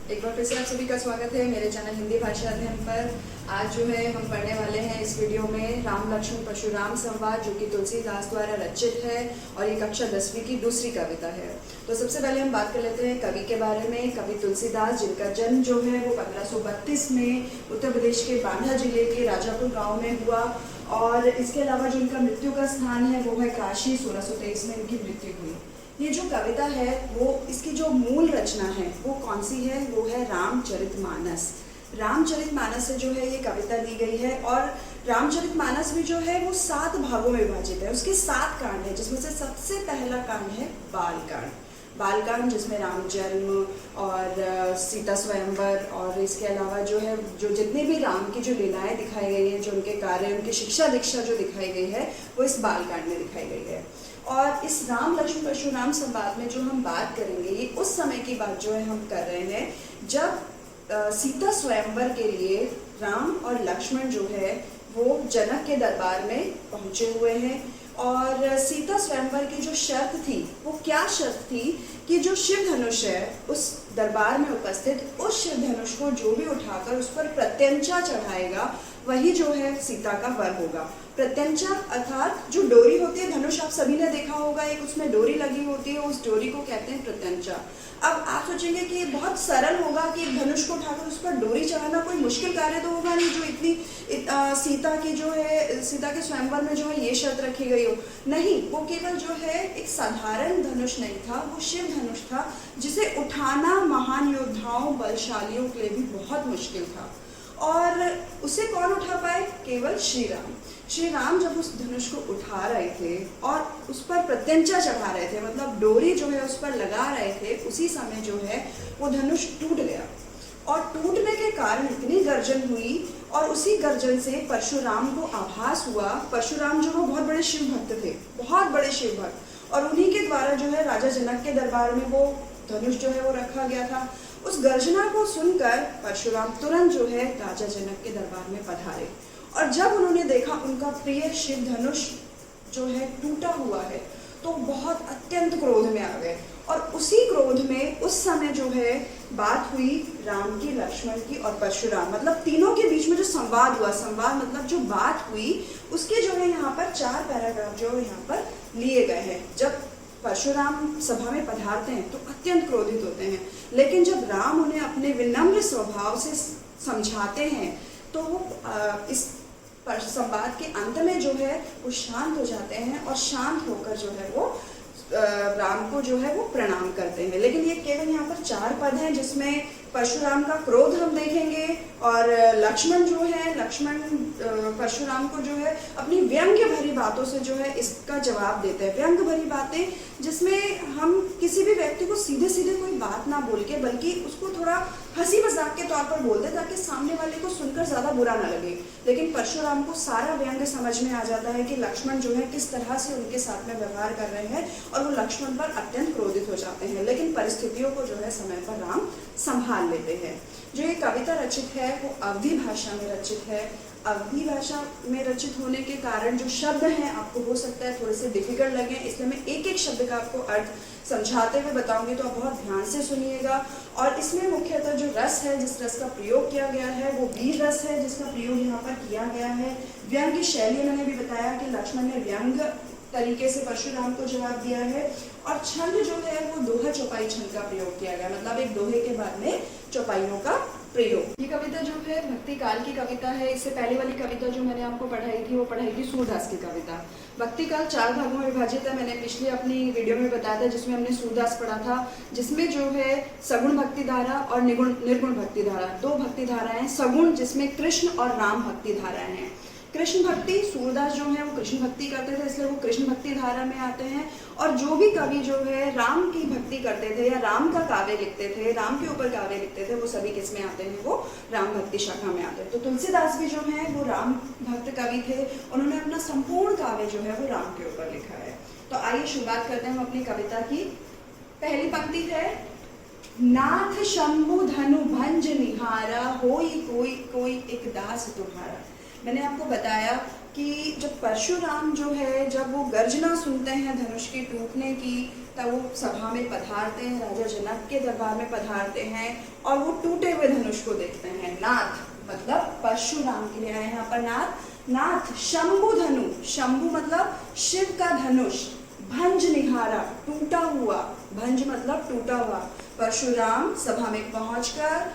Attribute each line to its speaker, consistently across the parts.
Speaker 1: एक बार फिर से आप सभी का स्वागत है मेरे चैनल हिंदी भाषा अध्ययन पर। आज जो है हम पढ़ने वाले हैं इस वीडियो में राम लक्ष्मण परशुराम संवाद, जो कि तुलसीदास द्वारा रचित है और ये कक्षा 10वीं की दूसरी कविता है। तो सबसे पहले हम बात कर लेते हैं कवि के बारे में। कवि तुलसीदास, जिनका जन्म जो है वो 1532 में उत्तर प्रदेश के बांदा जिले के राजापुर गाँव में हुआ, और इसके अलावा जो इनका मृत्यु का स्थान है वो है काशी। 1623 में इनकी मृत्यु हुई। ये जो कविता है वो इसकी जो मूल रचना है वो कौन सी है? वो है रामचरितमानस। रामचरितमानस से जो है ये कविता दी गई है, और रामचरितमानस भी जो है वो 7 भागों में विभाजित है। उसके 7 कांड है, जिसमें से सबसे पहला कांड है बालकांड। बालकांड जिसमें राम जन्म और सीता स्वयंवर, और इसके अलावा जो है जो जितने भी राम की जो लीलाएं दिखाई गई हैं, जो उनके कार्य, उनकी शिक्षा दीक्षा जो दिखाई गई है वो इस बालकांड में दिखाई गई है। और इस राम लक्ष्मण परशुराम संवाद में जो हम बात करेंगे ये उस समय की बात जो है हम कर रहे हैं, जब सीता स्वयंवर के लिए राम और लक्ष्मण जो है वो जनक के दरबार में पहुंचे हुए हैं। और सीता स्वयंवर की जो शर्त थी वो क्या शर्त थी कि जो शिव धनुष है उस दरबार में उपस्थित उस शिव धनुष को जो भी उठाकर उस पर प्रत्यंचा चढ़ाएगा वही जो है सीता का वर होगा। प्रत्यंचा अर्थात जो डोरी होती है, धनुष आप सभी ने देखा होगा, एक उसमें डोरी लगी होती है, उस डोरी को कहते हैं प्रत्यंचा। अब आप सोचेंगे कि बहुत सरल होगा कि एक धनुष को उठाकर उस पर डोरी चढ़ाना कोई मुश्किल कार्य तो होगा नहीं, जो इतनी सीता की जो है सीता के स्वयंवर में जो है ये शर्त रखी गई हो। नहीं, वो केवल जो है एक साधारण धनुष नहीं था, वो शिव धनुष था, जिसे उठाना महान योद्धाओं बलशालियों के लिए भी बहुत मुश्किल था। और उसे कौन उठा पाए? केवल श्री राम। श्री राम जब उस धनुष को उठा रहे थे और उस पर प्रत्यंचा चढ़ा रहे थे, मतलब डोरी जो है उस पर लगा रहे थे, उसी समय जो है वो धनुष टूट गया। और टूटने के कारण इतनी गर्जन हुई, और उसी गर्जन से परशुराम को आभास हुआ। परशुराम जो वो बहुत बड़े शिव भक्त थे, बहुत बड़े शिव भक्त, और उन्हीं के द्वारा जो है राजा जनक के दरबार में वो धनुष जो है वो रखा गया था। उस गर्जना को सुनकर परशुराम तुरंत जो है राजा जनक के दरबार में पधारे, और जब उन्होंने देखा उनका प्रिय शिव धनुष जो है टूटा हुआ है तो बहुत अत्यंत क्रोध में आ गए। और उसी क्रोध में उस समय जो है बात हुई राम की, लक्ष्मण की और परशुराम, मतलब तीनों के बीच में जो संवाद हुआ, संवाद मतलब जो बात हुई उसके जो है यहाँ पर 4 पैराग्राफ जो यहाँ पर लिए गए हैं। जब परशुराम सभा में पधारते हैं तो अत्यंत क्रोधित होते हैं, लेकिन जब राम उन्हें अपने विनम्र स्वभाव से समझाते हैं तो वो इस संवाद के अंत में जो है वो शांत हो जाते हैं, और शांत होकर जो है वो राम को जो है वो प्रणाम करते हैं। लेकिन ये केवल यहाँ पर 4 पद हैं, जिसमें परशुराम का क्रोध हम देखेंगे, और लक्ष्मण जो है, लक्ष्मण परशुराम को जो है अपनी व्यंग्य भरी बातों से जो है इसका जवाब देते हैं। व्यंग्य भरी बातें जिसमें हम किसी भी व्यक्ति को सीधे सीधे कोई बात ना बोल के, बल्कि उसको थोड़ा हंसी मजाक के तौर पर बोलते, ताकि सामने वाले को सुनकर ज़्यादा बुरा ना लगे। लेकिन परशुराम को सारा व्यंग्य समझ में आ जाता है कि लक्ष्मण जो है किस तरह से उनके साथ में व्यवहार कर रहे हैं, और वो लक्ष्मण पर अत्यंत क्रोधित हो जाते हैं। लेकिन परिस्थितियों को जो है समय पर राम संभाल लेते हैं। जो ये कविता रचित है वो अवधी भाषा में रचित है। अवधी भाषा में रचित होने के कारण जो शब्द हैं आपको हो सकता है थोड़े से डिफिकल्ट लगे, इसलिए मैं एक एक शब्द का आपको अर्थ समझाते हुए बताऊंगी, तो आप बहुत ध्यान से सुनिएगा। और इसमें मुख्यतः जो रस है, जिस रस का प्रयोग किया गया है वो वीर रस है, जिसका प्रयोग यहाँ पर किया गया है। व्यंग्य शैली मैंने भी बताया कि लक्ष्मण ने व्यंग्य तरीके से परशुराम को जवाब दिया है। और छंद जो है वो दोहा चौपाई छंद का प्रयोग किया गया, मतलब एक दोहे के बाद में चौपाइयों का प्रयोग। ये कविता जो है भक्ति काल की कविता है। इससे पहले वाली कविता जो मैंने आपको पढ़ाई थी वो पढ़ाई थी सूरदास की कविता। भक्ति काल 4 भागों में विभाजित है। मैंने पिछली अपनी वीडियो में बताया था, जिसमें हमने सूरदास पढ़ा था, जिसमें जो है सगुण भक्ति धारा और निर्गुण भक्ति धारा, 2 भक्ति धाराएं। सगुण जिसमें कृष्ण और राम भक्ति धाराएं हैं। कृष्ण भक्ति, सूरदास जो है वो कृष्ण भक्ति करते थे, इसलिए वो कृष्ण भक्ति धारा में आते हैं। और जो भी कवि जो है राम की भक्ति करते थे या राम का काव्य लिखते थे, राम के ऊपर काव्य लिखते थे, वो सभी किस में आते हैं? वो राम भक्ति शाखा में आते हैं। तो तुलसीदास भी जो है वो राम भक्त कवि थे। उन्होंने अपना संपूर्ण काव्य जो है वो राम के ऊपर लिखा है। तो आइए शुरुआत करते हैं हम अपनी कविता की। पहली पंक्ति है, नाथ शंभु धनु भंज निहारा, होई कोई कोई एक दास तुम्हारा। मैंने आपको बताया कि जब परशुराम जो है, जब वो गर्जना सुनते हैं धनुष के टूटने की, तब वो सभा में पधारते हैं, राजा जनक के दरबार में पधारते हैं और वो टूटे हुए धनुष को देखते हैं। नाथ मतलब परशुराम के लिए आए यहाँ पर नाथ शंभु धनु, शंभु मतलब शिव का धनुष, भंज निहारा टूटा हुआ, भंज मतलब टूटा हुआ। परशुराम सभा में पहुंचकर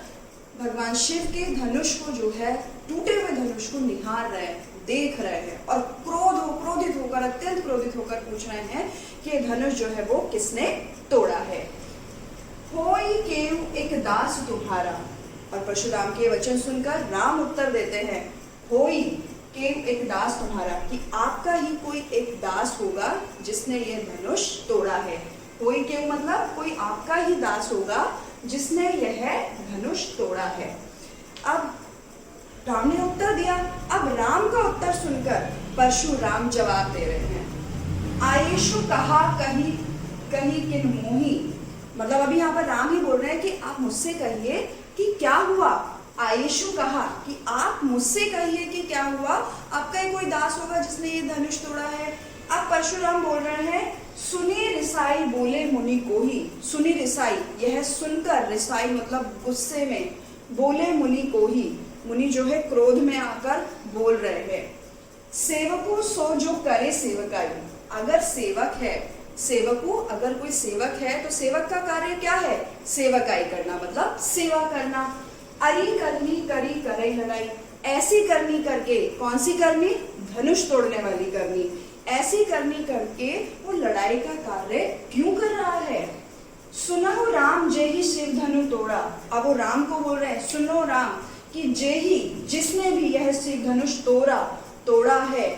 Speaker 1: भगवान शिव के धनुष को जो है, टूटे हुए धनुष को निहार रहे हैं, देख रहे हैं और क्रोधित होकर, अत्यंत क्रोधित होकर पूछ रहे हैं कि ये धनुष जो है वो किसने तोड़ा है। होई केव एक दास तुम्हारा, और परशुराम के वचन सुनकर राम उत्तर देते हैं, होई केव एक दास तुम्हारा, कि आपका ही कोई एक दास होगा जिसने ये धनुष तोड़ा है। होई केव मतलब कोई आपका ही दास होगा जिसने यह धनुष तोड़ा है। अब राम ने उत्तर दिया। अब राम का उत्तर सुनकर परशुराम जवाब दे रहे हैं, आयेशु कहा कही कही किन मोही, मतलब अभी यहाँ पर राम ही बोल रहे हैं कि आप मुझसे कहिए कि क्या हुआ। आयेशु कहा कि आप मुझसे कहिए कि क्या हुआ, आपका ही कोई दास होगा जिसने ये धनुष तोड़ा है। अब परशुराम बोल रहे हैं, सुनी रिसाई बोले मुनि को ही, सुनी रिसाई यह सुनकर, रिसाई मतलब गुस्से में, बोले मुनि को ही, मुनि जो है क्रोध में आकर बोल रहे हैं, सेवको सो जो करे सेवकाई, अगर सेवक है, सेवको अगर कोई सेवक है तो सेवक का कार्य क्या है, सेवकाई करना मतलब सेवा करना। अरी करनी करी करे लड़ाई, ऐसी करनी करके, कौन सी करनी, धनुष तोड़ने वाली करनी, ऐसी करनी करके वो लड़ाई का कार्य क्यों कर रहा है। सुनो राम जे ही शिव धनु तोड़ा, अब वो राम को बोल रहे हैं, सुनो राम कि जे ही, जिसने भी यह शिव धनुष तोड़ा है,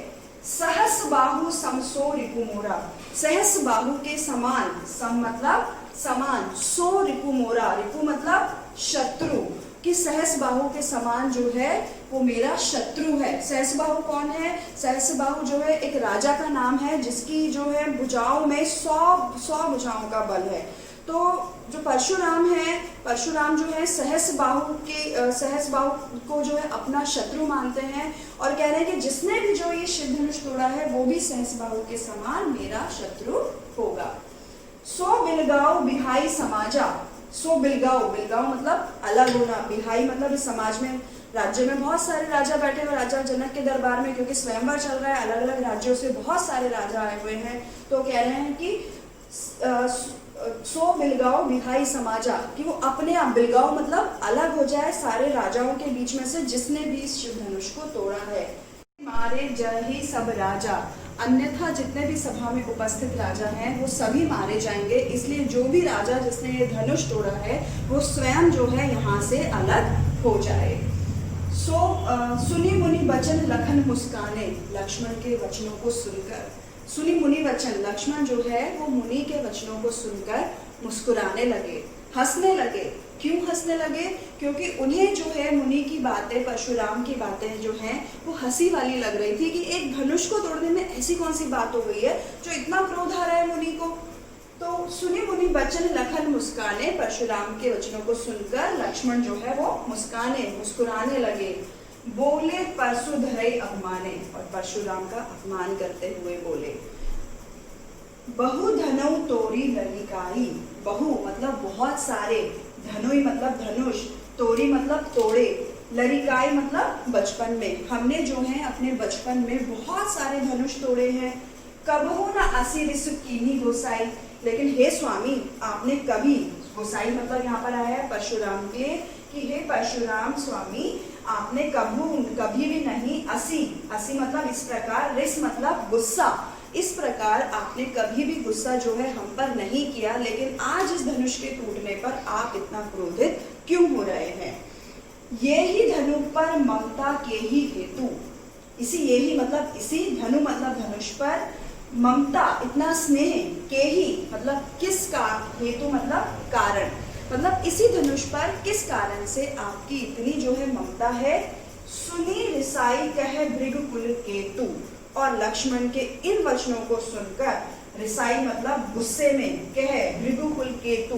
Speaker 1: सहस बाहु समसो रिपु मोरा, सहस बाहु के समान, सम मतलब समान, सो रिपु मोरा, रिपु मतलब शत्रु, कि सहस बाहु के समान जो है वो मेरा शत्रु है। सहस बाहु कौन है, सहस बाहु जो है एक राजा का नाम है जिसकी जो है भुजाओं में 100 भुजाओं का बल है। तो जो परशुराम है, परशुराम जो है सहस बाहु को जो है अपना शत्रु मानते हैं और कह रहे हैं कि जिसने भी जो ये शिव धनुष तोड़ा है वो भी सहस बाहु के समान मेरा शत्रु होगा। सो बिलगाओ बिहाई समाजा, सो बिलगाओ, बिलगाओ मतलब अलग होना, बिहाई मतलब इस समाज में, राज्य में बहुत सारे राजा बैठे हुए, राजा जनक के दरबार में क्योंकि स्वयंवर चल रहा है, अलग अलग राज्यों से बहुत सारे राजा आए हुए हैं, तो कह रहे हैं कि सो बिलगाओ बिहाई समाजा, कि वो अपने आप, बिलगाओ मतलब अलग हो जाए सारे राजाओं के बीच में से जिसने भी इस शिव धनुष को तोड़ा है। मारे जही सब राजा, अन्यथा जितने भी सभा में उपस्थित राजा हैं वो सभी मारे जाएंगे, इसलिए जो भी राजा जिसने ये धनुष तोड़ा है वो स्वयं जो है यहाँ से अलग हो जाए। सुनी मुनि वचन लखन मुस्काने, लक्ष्मण के वचनों को सुनकर, सुनी मुनि वचन, लक्ष्मण जो है वो मुनि के वचनों को सुनकर मुस्कुराने लगे, हंसने लगे। क्यों हंसने लगे, क्योंकि उन्हें जो है मुनि की बातें, परशुराम की बातें जो हैं वो हंसी वाली लग रही थी कि एक धनुष को तोड़ने में ऐसी कौन सी बात हो गई है जो इतना क्रोध आ रहा है मुनि को। तो सुनी मुनि वचन लखन मुस्काने, परशुराम के वचनों को सुनकर लक्ष्मण जो है वो मुस्कुराने लगे। बोले परशु धरे अपमाने, और परशुराम का अपमान करते हुए बोले, बहु धनौ तोरी ललिकाई, बहु मतलब बहुत सारे, धनुई मतलब धनुष, तोरी मतलब तोड़े, ललिकाई मतलब बचपन में, हमने जो है अपने बचपन में बहुत सारे धनुष तोड़े हैं। कबहु न असी रिसु कीनी गोसाई, लेकिन हे स्वामी आपने कभी, गोसाई मतलब यहाँ पर आया है परशुराम के, कि हे परशुराम स्वामी आपने कभी भी नहीं, असी मतलब इस प्रकार, रिस मतलब गुस्सा, इस प्रकार आपने कभी भी गुस्सा जो है हम पर नहीं किया, लेकिन आज इस धनुष के टूटने पर आप इतना क्रोधित क्यों हो रहे हैं। ये ही धनु पर ममता के ही हेतु, ये ही मतलब इसी, धनु मतलब धनुष पर, ममता इतना स्नेह, के ही मतलब किसका, हेतु मतलब कारण, मतलब इसी धनुष पर किस कारण से आपकी इतनी जो है ममता है। सुनी रिसाई कहे भृगुकुल केतु, और लक्ष्मण के इन वचनों को सुनकर, रिसाई मतलब गुस्से में, कहे भृगुकुल केतु,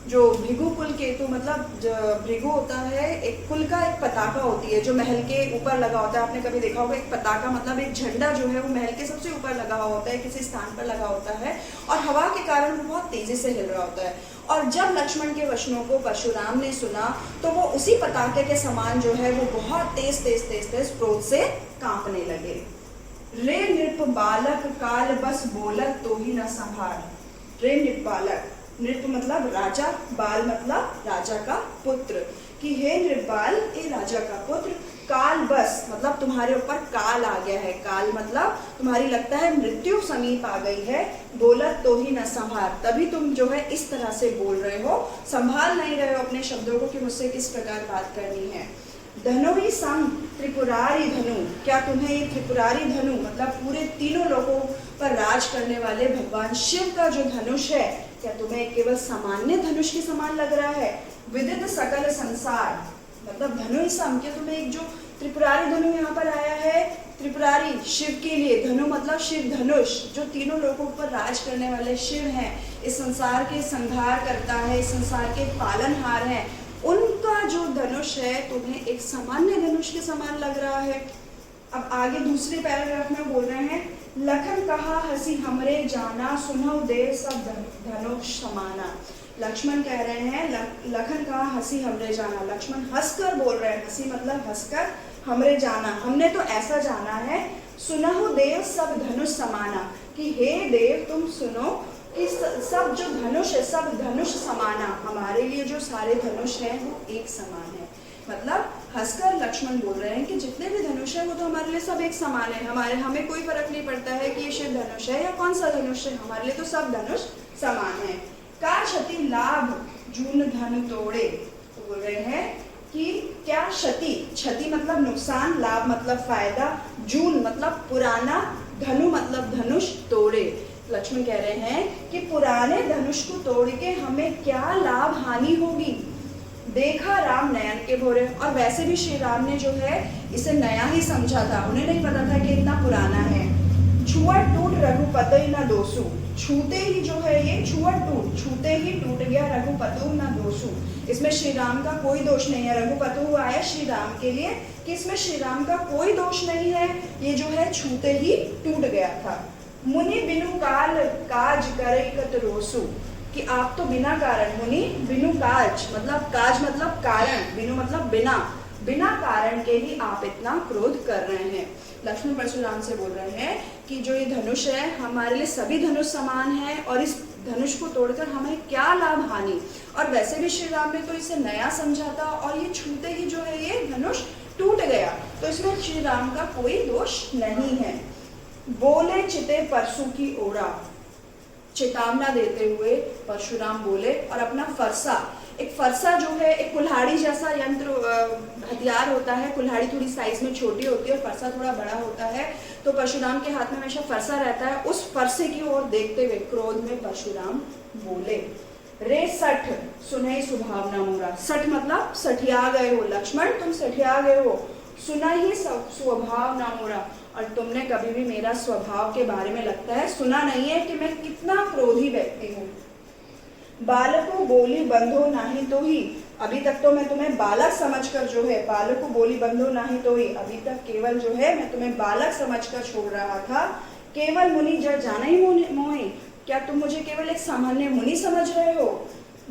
Speaker 1: जो भृगु कुल केतु मतलब भृगु होता है, एक कुल का एक पताका होती है जो महल के ऊपर लगा होता है। आपने कभी देखा होगा एक पताका मतलब एक झंडा जो है वो महल के सबसे ऊपर लगा हुआ होता है, किसी स्थान पर लगा होता है और हवा के कारण वो बहुत तेजी से हिल रहा होता है। और जब लक्ष्मण के वचनों को परशुराम ने सुना तो वो उसी पताके के समान जो है वो बहुत तेज तेज तेज तेज क्रोध से कांपने लगे। रे नृप बालक काल बस बोलत तो ही न संभार। रे नृप बालक, नृप मतलब राजा, बाल मतलब राजा का पुत्र, कि हे नृपाल, ए राजा का पुत्र, काल बस मतलब तुम्हारे ऊपर काल आ गया है। काल मतलब तुम्हारी लगता है मृत्यु समीप आ गई है। बोलत तो ही न संभार, तभी तुम जो है इस तरह से बोल रहे हो, संभाल नहीं रहे हो अपने शब्दों को कि मुझसे किस प्रकार बात करनी है। धनु ही संग त्रिपुरारी धनु, क्या तुम्हें ये त्रिपुरारी धनु मतलब पूरे तीनों लोगों पर राज करने वाले भगवान शिव का जो धनुष है, क्या तुम्हें केवल सामान्य धनुष के समान लग रहा है? विदित सकल संसार मतलब धनु ही सम, क्या तुम्हें एक जो त्रिपुरारी धनु यहाँ पर आया है, त्रिपुरारी शिव के लिए, धनु मतलब शिव धनुष, जो तीनों लोगों पर राज करने वाले शिव हैं, इस संसार के संहार करता है, इस संसार के पालनहार हैं, उनका जो धनुष है तुम्हें एक सामान्य धनुष के समान लग रहा है। अब आगे दूसरे पैराग्राफ में बोल रहे हैं, लखन कहा हंसी हमरे जाना, सुनो देव सब धनुष समाना। लक्ष्मण कह रहे हैं, लखन कहा हंसी हमरे जाना, लक्ष्मण हंसकर बोल रहे हैं, हंसी मतलब हंसकर, हमरे जाना हमने तो ऐसा जाना है, सुनहु देव सब धनुष समाना, कि हे देव तुम सुनो कि सब जो धनुष है, सब धनुष समाना, हमारे लिए जो सारे धनुष हैं वो एक समान है। मतलब हंसकर लक्ष्मण बोल रहे हैं कि जितने भी धनुष है वो तो हमारे लिए सब एक समान है, हमें कोई फर्क नहीं पड़ता है कि ये शिव धनुष है या कौन सा धनुष है, हमारे लिए तो सब धनुष समान है। का क्षति लाभ जून धनु तोड़े, तो बोल रहे हैं कि क्या क्षति, क्षति मतलब नुकसान, लाभ मतलब फायदा, जून मतलब पुराना, धनु मतलब धनुष तोड़े। लक्ष्मण कह रहे हैं कि पुराने धनुष को तोड़ के हमें क्या लाभ हानि होगी। देखा राम नयन के भोरे, और वैसे भी श्री राम ने जो है इसे नया ही समझा था, उन्हें नहीं पता था कि इतना पुराना है। छुअट टूट रघुपति न दोसु, छूते ही जो है ये छुअट टूट, छूते ही टूट गया रघुपतु न दोसु। इसमें श्री राम का कोई दोष नहीं है, रघुपतु आया श्री राम के लिए कि इसमें श्री राम का कोई दोष नहीं है, ये जो है छूते ही टूट गया था। मुनि बिनु काल काज करे कत रोसु, कि आप तो बिना कारण, मुनि बिनु काज मतलब कारण, बिनु मतलब बिना, बिना कारण के ही आप इतना क्रोध कर रहे हैं। लक्ष्मण परशुराम से बोल रहे हैं कि जो ये धनुष है हमारे लिए सभी धनुष समान है और इस धनुष को तोड़कर हमें क्या लाभ हानि, और वैसे भी श्री राम ने तो इसे नया समझा था और ये छूते ही जो है ये धनुष टूट गया, तो इसमें श्री राम का कोई दोष नहीं है। बोले चिते परशु की ओरा, चेतावना देते हुए परशुराम बोले और अपना फरसा, एक फरसा जो है एक कुल्हाड़ी जैसा यंत्र हथियार होता है, कुल्हाड़ी थोड़ी साइज में छोटी होती है और फरसा थोड़ा बड़ा होता है, तो परशुराम के हाथ में हमेशा फरसा रहता है, उस फरसे की ओर देखते हुए क्रोध में परशुराम बोले, रे सठ सुनई सुभावना मोरा, सठ मतलब सठिया गए हो लक्ष्मण, तुम सठिया गए हो, सुना ही स्वभाव ना मोरा, और तुमने कभी भी मेरा स्वभाव के बारे में लगता है सुना नहीं है कि मैं कितना क्रोधी व्यक्ति हूँ। बालको बोली बंधो नाही तो ही, अभी तक तो मैं तुम्हें बालक समझकर जो है, बालको बोली बंधो नाही तो ही, अभी तक केवल जो है मैं तुम्हें बालक समझकर छोड़ रहा था। केवल मुनि जड़ जाना ही मोहि, क्या तुम मुझे केवल एक सामान्य मुनि समझ रहे हो।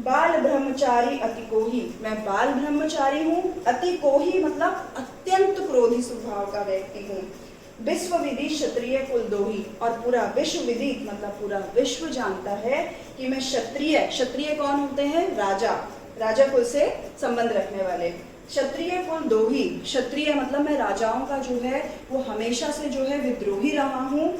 Speaker 1: बाल ब्रह्मचारी अति कोही, मैं बाल ब्रह्मचारी हूँ, अति कोही मतलब अत्यंत क्रोधी स्वभाव का व्यक्ति हूँ। विश्व विधि क्षत्रिय कुल दोही, और पूरा विश्व विदित मतलब पूरा विश्व जानता है कि मैं क्षत्रिय, क्षत्रिय कौन होते हैं, राजा, राजा कुल से संबंध रखने वाले, क्षत्रिय कुल दोही, क्षत्रिय मतलब मैं राजाओं का जो है वो हमेशा से जो है विद्रोही रहा हूँ।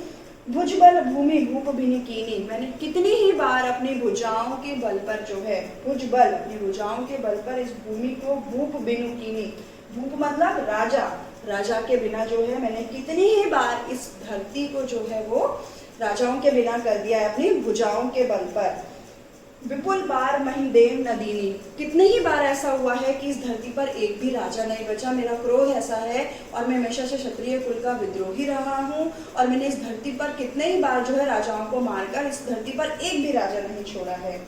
Speaker 1: भुजबल भूमि भूप बिनि कीनी, मैंने कितनी ही बार अपनी भुजाओं के बल पर जो है, भुजबल अपनी भुजाओं के बल पर इस भूमि को भूप बिनु कीनी, भूप मतलब राजा, राजा के बिना जो है मैंने कितनी ही बार इस धरती को जो है वो राजाओं के बिना कर दिया है अपनी भुजाओं के बल पर। विपुल बार महिदेव नदीनी, कितने ही बार ऐसा हुआ है कि इस धरती पर एक भी राजा नहीं बचा, मेरा क्रोध ऐसा है और मैं हमेशा से क्षत्रिय कुल का विद्रोही रहा हूँ और मैंने इस धरती पर कितने ही बार जो है राजाओं को मारकर इस धरती पर एक भी राजा नहीं छोड़ा है।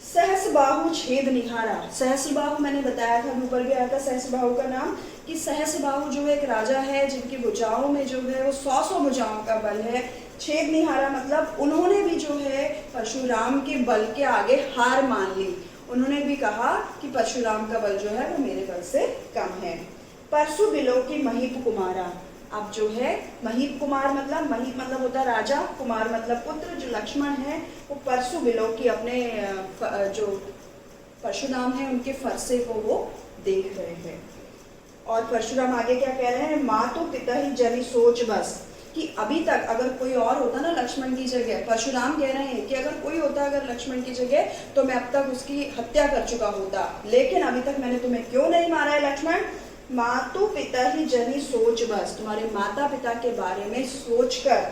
Speaker 1: सहस्रबाहु छेद निहारा। सहस्रबाहु मैंने बताया था, ऊपर भी आया था सहस्रबाहु का नाम, कि सहस्रबाहु जो है एक राजा है जिनकी भुजाओं में जो है वो 100 भुजाओं का बल है। छेद निहारा मतलब उन्होंने भी जो है परशुराम के बल के आगे हार मान ली। उन्होंने भी कहा कि परशुराम का बल जो है वो मेरे बल से कम है। परशु बिलो की महीप कुमारा। अब जो है महीप कुमार मतलब, महीप मतलब होता है राजा, कुमार मतलब पुत्र। जो लक्ष्मण है वो परशु बिलो की अपने जो परशुराम है उनके फरसे को वो देख रहे हैं। और परशुराम आगे क्या कह रहे हैं, माँ तो पिता ही जनी सोच बस, कि अभी तक अगर कोई और होता ना लक्ष्मण की जगह, परशुराम कह रहे हैं कि अगर कोई होता अगर लक्ष्मण की जगह तो मैं अब तक उसकी हत्या कर चुका होता, लेकिन अभी तक मैंने तुम्हें क्यों नहीं मारा है लक्ष्मण। मातु पिता ही जनी सोच बस, तुम्हारे माता पिता के बारे में सोच कर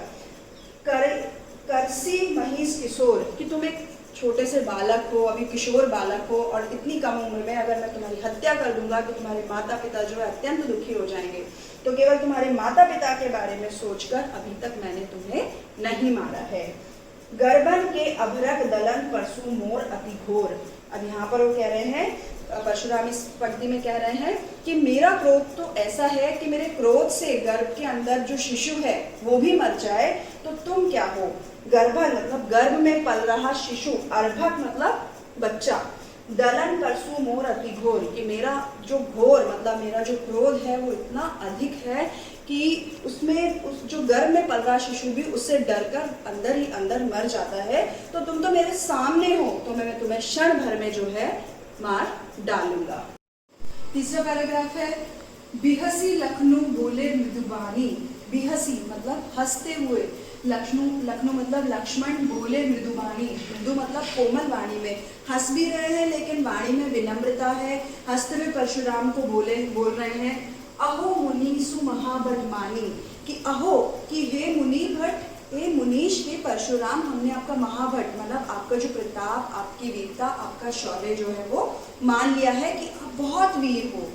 Speaker 1: करसी महिष किशोर, कि तुम एक छोटे से बालक हो, अभी किशोर बालक हो, और इतनी कम उम्र में अगर मैं तुम्हारी हत्या कर दूंगा तो तुम्हारे माता पिता जो है अत्यंत दुखी हो जाएंगे। तो केवल तुम्हारे माता पिता के बारे में सोचकर अभी तक मैंने तुम्हें नहीं मारा है। गर्भन के अभरक दलन परसु मोर अति घोर। अब यहाँ पर वो कह रहे हैं, परशुराम इस पंक्ति में कह रहे हैं कि मेरा क्रोध तो ऐसा है कि मेरे क्रोध से गर्भ के अंदर जो शिशु है वो भी मर जाए, तो तुम क्या हो। गर्भन मतलब गर्भ में पल रहा शिशु, अर्भक मतलब बच्चा, दलन परसु मोर अति घोर, कि मेरा जो घोर मतलब मेरा जो क्रोध है वो इतना अधिक है कि उसमें उस जो गर्भ में पल रहा शिशु भी उससे डरकर अंदर ही अंदर मर जाता है। तो तुम तो मेरे सामने हो, तो मैं तुम्हें क्षण भर में जो है मार डालूंगा। तीसरा पैराग्राफ है, बिहसी लखनऊ बोले मृदुबानी। बिहसी मतलब हंसते हुए, लखनऊ मतलब लक्ष्मण, बोले मृदुबानी, मृदु मतलब कोमल वाणी में, हंस भी रहे हैं लेकिन वाणी में विनम्रता है। हंसते हुए परशुराम को बोल रहे हैं, अहो मुनीसु महाबलमानी, कि अहो कि हे मुनि भट्ट, हे मुनीश, हे परशुराम, हमने आपका महाभट मतलब आपका जो प्रताप, आपकी वीरता, आपका शौर्य जो है वो मान लिया है कि आप बहुत वीर हो।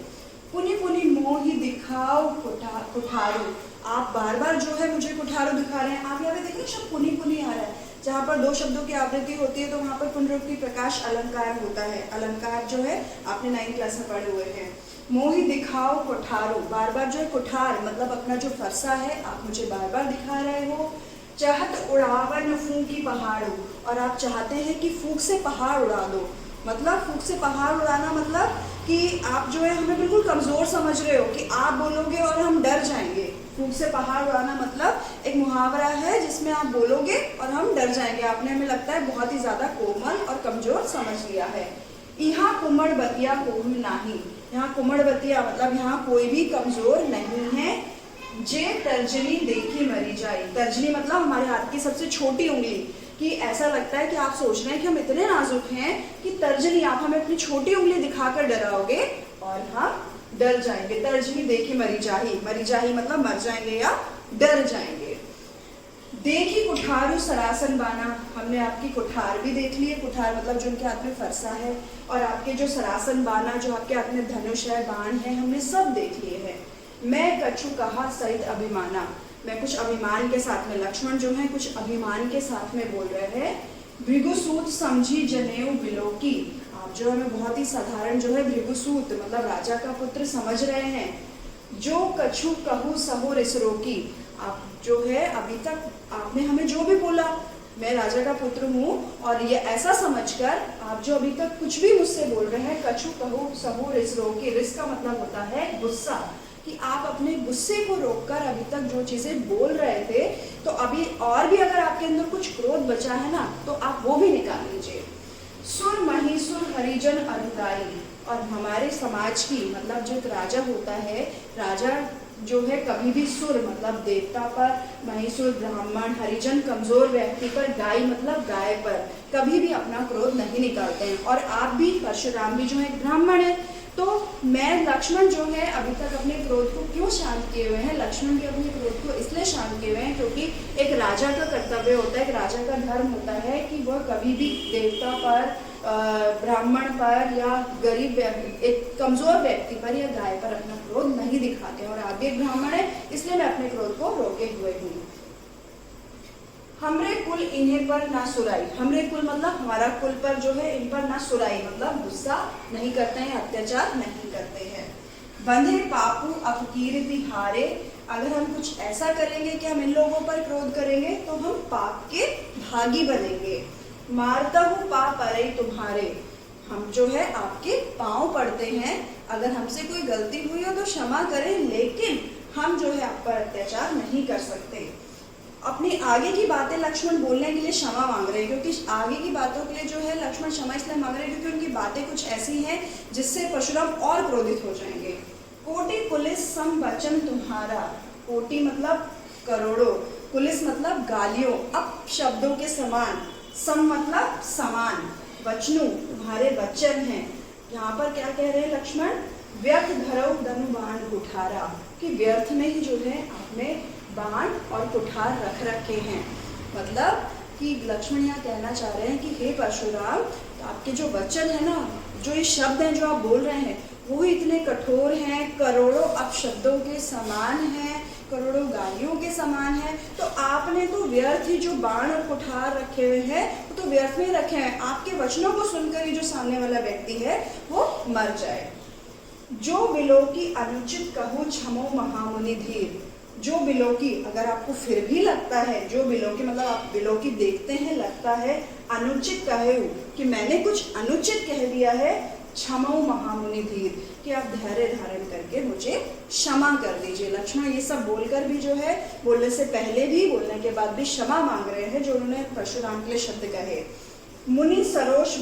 Speaker 1: पुनि पुनि मोहि दिखाओ कुठारू, आप बार बार जो है मुझे कुठारू दिखा रहे हैं। आप यहाँ पे देखिए शब्द पुनि पुनि आ रहा है, जहाँ पर दो शब्दों की आवृत्ति होती है तो वहाँ पर पुनरुक्ति प्रकाश अलंकार होता है। अलंकार जो है आपने 9th क्लास में पढ़े हुए हैं। मोहि दिखाओ कुठारू, बार बार जो है कुठार मतलब अपना जो फरसा है आप मुझे बार बार दिखा रहे हो। चाहत उड़ावन फूंकी पहाड़ू, और आप चाहते हैं कि फूंक से पहाड़ उड़ा दो। मतलब फूंक से पहाड़ उड़ाना मतलब कि आप जो है हमें बिल्कुल कमज़ोर समझ रहे हो कि आप बोलोगे और हम डर जाएंगे। फूंक से पहाड़ उड़ाना मतलब एक मुहावरा है जिसमें आप बोलोगे और हम डर जाएंगे। आपने हमें लगता है बहुत ही ज़्यादा कोमल और कमज़ोर समझ लिया है। यहाँ कुमड़ बतिया कोई नहीं, यहाँ कुमड़ बतिया मतलब यहाँ कोई भी कमज़ोर नहीं है। जे तर्जनी देखी मरी जाए, तर्जनी मतलब हमारे हाथ की सबसे छोटी उंगली, कि ऐसा लगता है कि आप सोच रहे हैं कि हम इतने नाजुक हैं कि तर्जनी, आप हमें अपनी छोटी उंगली दिखाकर डराओगे और हम डर जाएंगे। तर्जनी देखी मरी जाही मतलब मर जाएंगे या डर जाएंगे। देखी कुठारू सरासन बाना, हमने आपकी कुठार भी देख ली है। कुठार मतलब जो उनके हाथ में फरसा है, और आपके जो सरासन बाना जो आपके हाथ में धनुष है, बाण है, हमने सब देख लिए हैं। मैं कछु कहा सहित अभिमाना, मैं कुछ अभिमान के साथ में, लक्ष्मण जो है कुछ अभिमान के साथ में बोल रहे हैं। भृगुसूत समझी जनेऊ बिलोकी, आप जो हमें बहुत ही साधारण जो है भृगुसूत मतलब राजा का पुत्र समझ रहे हैं। जो कछु कहू सहो रिसरोकी, आप जो है अभी तक आपने हमें जो भी बोला, मैं राजा का पुत्र हूँ, और ये ऐसा समझकर आप जो अभी तक कुछ भी मुझसे बोल रहे हैं, कछु कहू सहो रिसरोकी, रिस का मतलब होता है गुस्सा, कि आप अपने गुस्से को रोककर अभी तक जो चीज़ें बोल रहे थे, तो अभी और भी अगर आपके अंदर कुछ क्रोध बचा है ना तो आप वो भी निकाल लीजिए। सुर महिसुर हरिजन अनुदायी, और हमारे समाज की मतलब जो एक राजा होता है, राजा जो है कभी भी सुर मतलब देवता पर, महिसुर ब्राह्मण, हरिजन कमजोर व्यक्ति पर, गाय मतलब गाय पर कभी भी अपना क्रोध नहीं निकालते हैं। और आप भी, परशुराम भी जो है एक ब्राह्मण है, तो मैं लक्ष्मण जो है अभी तक अपने क्रोध को क्यों शांत किए हुए हैं, लक्ष्मण भी अपने क्रोध को इसलिए शांत किए हुए हैं क्योंकि एक राजा का कर्तव्य होता है, एक राजा का धर्म होता है कि वह कभी भी देवता पर, ब्राह्मण पर या गरीब व्यक्ति, एक कमजोर व्यक्ति पर या गाय पर अपना क्रोध नहीं दिखाते। और आप भी एक ब्राह्मण है, इसलिए मैं अपने क्रोध को रोके हुए हूँ। हमरे कुल इन्हें पर ना सुराई। हमरे कुल मतलब हमारा कुल पर जो है इन पर ना सुराई मतलब गुस्सा नहीं करते हैं, अत्याचार नहीं करते हैं। बंधे पापू अपकीर्ति हारे, अगर हम कुछ ऐसा करेंगे कि हम इन लोगों पर क्रोध करेंगे तो हम पाप के भागी बनेंगे। मारता हूँ पाप अरे तुम्हारे, हम जो है आपके पाँव पड़ते हैं, अगर हमसे कोई गलती हुई हो तो क्षमा करें, लेकिन हम जो है आप पर अत्याचार नहीं कर सकते। अपनी आगे की बातें लक्ष्मण बोलने के लिए क्षमा मांग रहे हैं, क्योंकि आगे की बातों के लिए जो है लक्ष्मण क्षमा इसलिए मांग रहे हैं क्योंकि उनकी बातें कुछ ऐसी हैं जिससे परशुराम और क्रोधित हो जाएंगे। कोटि पुलिस सम वचन तुम्हारा, कोटि मतलब करोड़ों, पुलिस मतलब गालियों, अप शब्दों के समान, सम मतलब समान, वचनों तुम्हारे वचन हैं। यहाँ पर क्या कह रहे हैं लक्ष्मण, व्यर्थ धरौ धनु बाण कुठारा, कि व्यर्थ में ही जो है आपने बाण और कुठार रख रखे हैं। मतलब कि लक्ष्मण यहाँ कहना चाह रहे हैं कि हे परशुराम, आपके जो वचन है ना, जो ये शब्द हैं जो आप बोल रहे हैं वो ही इतने कठोर हैं, करोड़ों अपशब्दों के समान हैं, करोड़ों गालियों के समान हैं, तो आपने तो व्यर्थ ही जो बाण और कुठार रखे हुए हैं वो तो व्यर्थ में रखे हैं। आपके वचनों को सुनकर ही जो सामने वाला व्यक्ति है वो मर जाए। जो बिलोकी अनुचित कहूँ क्षमो महामुनि धीर, जो बिलोकी, अगर आपको फिर भी लगता है, जो बिलोकी मतलब आप बिलोकी देखते हैं लगता है, अनुचित कहे कि मैंने कुछ अनुचित कह दिया है, क्षमो महामुनि धीर, कि आप धैर्य धारण करके मुझे क्षमा कर दीजिए। लक्ष्मण ये सब बोलकर भी जो है, बोलने से पहले भी बोलने के बाद भी क्षमा मांग रहे हैं जो उन्होंने परशुराम के लिए शब्द कहे। मुनि सरोष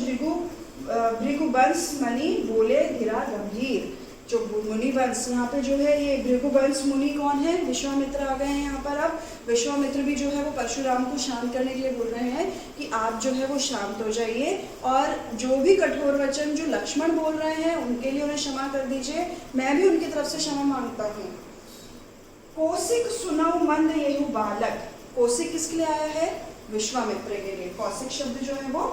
Speaker 1: भृगुवंश मणि बोले धीरा गंभीर, जो मुनिवंश, यहाँ पे जो है ये भृगुवंश मुनि कौन है, विश्वामित्र आ गए हैं यहाँ पर। अब विश्वामित्र भी जो है वो परशुराम को शांत करने के लिए बोल रहे हैं कि आप जो है वो शांत हो जाइए और जो भी कठोर वचन जो लक्ष्मण बोल रहे हैं उनके लिए उन्हें क्षमा कर दीजिए, मैं भी उनकी तरफ से क्षमा मांगता हूँ। कौशिक सुनौ मंद येहु बालक, कौशिक किसके लिए आया है, विश्वामित्र के लिए। कौशिक शब्द जो है वो